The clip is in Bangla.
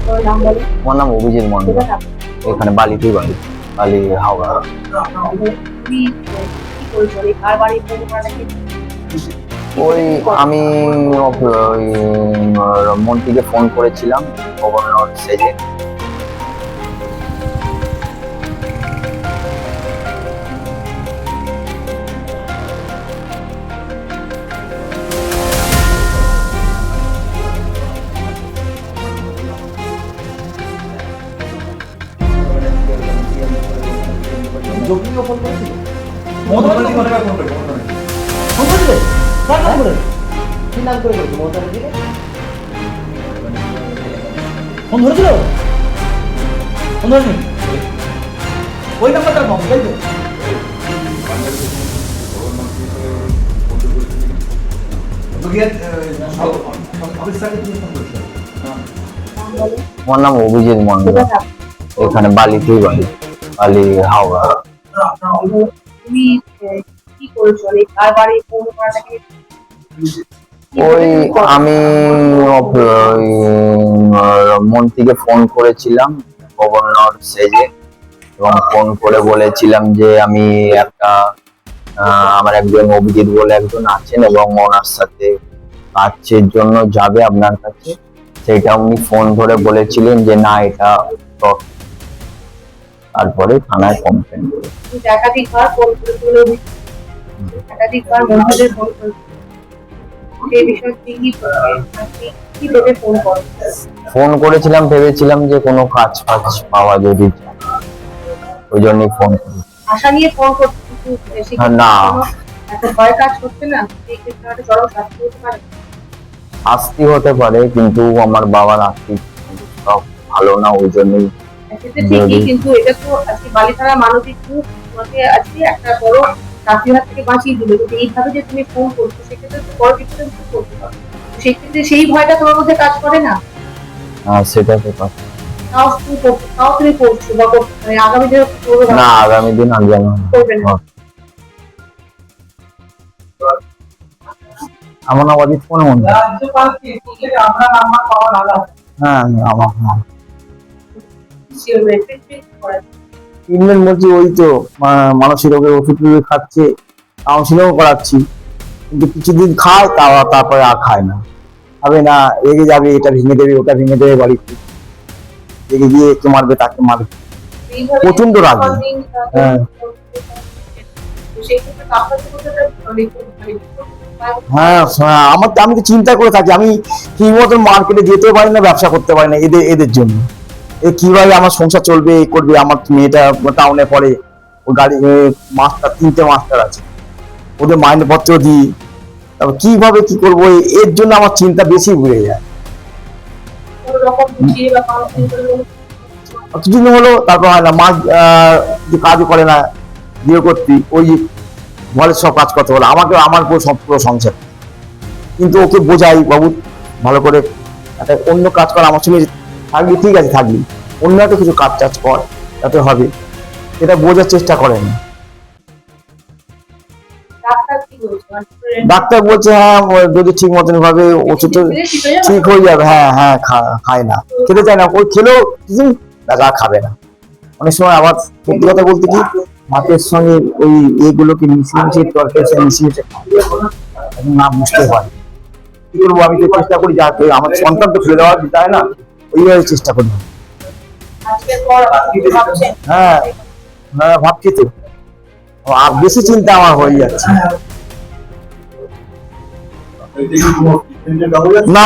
আমার নাম অভিজিৎ মন্ডল। এখানে বালিতেই বাড়ি, বালি হাওড়া। ওই আমি মন্ত্রীকে ফোন করেছিলাম গভর্নর সেজে। যোগীও ফোন করেছিল, কি নাম করে বলছো? মমতা ব্যানার্জিকে ফোন ধরেছিল, ফোন ধরেনি ওই নাম্বারটা পাবো, তাই তো? আমার নাম অভিজিৎ মন্ডল। এখানে বালিতেই বাড়ি, বালি হাওড়া। ওই আমি মন্ত্রীকে ফোন করেছিলাম গভর্নর সেজে, এবং ফোন করে বলেছিলাম যে আমি আমার একজন অভিজিৎ বলে একজন আছেন এবং ওনার সাথে কাজের জন্য যাবে আপনার কাছে। সেটা উনি ফোন ধরে বলেছিলেন যে না এটা, তারপরে থানায় কমপ্লেন করে। ফোন করেছিলাম, ভেবেছিলাম যে কোনো কাজ ফাজ পাওয়া যদি, ওই জন্যই ফোন করি। আশা নিয়ে ফোন করতে না, ভয় কাজ করছে না, এই ক্ষেত্রে একটা চরম শাস্তি হতে পারে। শাস্তি হতে পারে, কিন্তু আমার বাবার আর্থিক অবস্থা ভালো না, ওই জন্যই। ঠিকই, কিন্তু এটা তো আজকে বালিথানা মানবিক গ্রুপ তোমাকে আজকে একটা বড় চাকরির হাত থেকে বাঁচিয়ে দিল। কিন্তু এইভাবে যে তুমি ফোন করছো, সেক্ষেত্রে তো বড় কিছু করতে পারো। সেক্ষেত্রে সেই ভয়টা তোমার মধ্যে কাজ করে না? সেটা তো কথা তাও তুমি করছো বা মানে আগামী দিনে করবে না, আগামী দিন আর যেন করবে না। আমার নাম অজিত কোন মন্ডল। হ্যাঁ, আমার ট্রিটমেন্ট বলছি, ওই তো মানসিক রোগের ওষুধ খাচ্ছে, কাউন্সিলিংও করাচ্ছি, কিন্তু কিছুদিন খায় তারপরে আর খায় না, খাবে না, রেগে যাবে, এটা ভেঙে দেবে ওটা ভেঙে দেবে, বাড়িতে রেগে গিয়ে একে মারবে তাকে মারবে, প্রচন্ড রাগে। হ্যাঁ হ্যাঁ, আমি তো চিন্তা করে থাকি, আমি ঠিক মতন মার্কেটে যেতে পারি না, ব্যবসা করতে পারি না এদের জন্য। কিভাবে আমার সংসার চলবে, করবে। আমার মেয়েটা টাউনে পড়ে, ও গাড়ি মাস্টার, 3টে মাস্টার আছে, ওদের মাইনে পত্র দিই, তারপর কিভাবে কি করবো, এর জন্য আমার চিন্তা বেশি ঘুরে যায়। কিছুদিন হলো, তারপর হয় না, মা কাজও করে না, বিয়ে করতি, ওই ঘরের সব কাজ করতে বলে আমাকে, আমার উপর সব পুরো সংসার। কিন্তু ওকে বোঝাই, বাবু ভালো করে একটা অন্য কাজ কর, আমার সঙ্গে থাকবি, ঠিক আছে থাকবি, অন্য একটা কিছু কাজ টাজ কর, তাতে হবে, এটা বোঝার চেষ্টা করেন। ডাক্তার বলছে হ্যাঁ, যদি ঠিক মতন ভাবে ওষুধ ঠিক হয়ে যাবে। হ্যাঁ হ্যাঁ, খায় না, খেতে চায় না, ওই খেলেও দাদা খাবে না। অনেক সময় আবার সত্যি কথা বলতে কি, ভাতের সঙ্গে ওই এগুলোকে মিশিয়ে তরকারি মিশিয়ে না বুঝতে পারি, কি করবো। আমি তো চেষ্টা করি যাতে আমার সন্তান তো ফেলে দেওয়া যায় না, ওইভাবে চেষ্টা করি। হ্যাঁ, ভাবছি তো, আর বেশি চিন্তা আমার হয়ে যাচ্ছে না।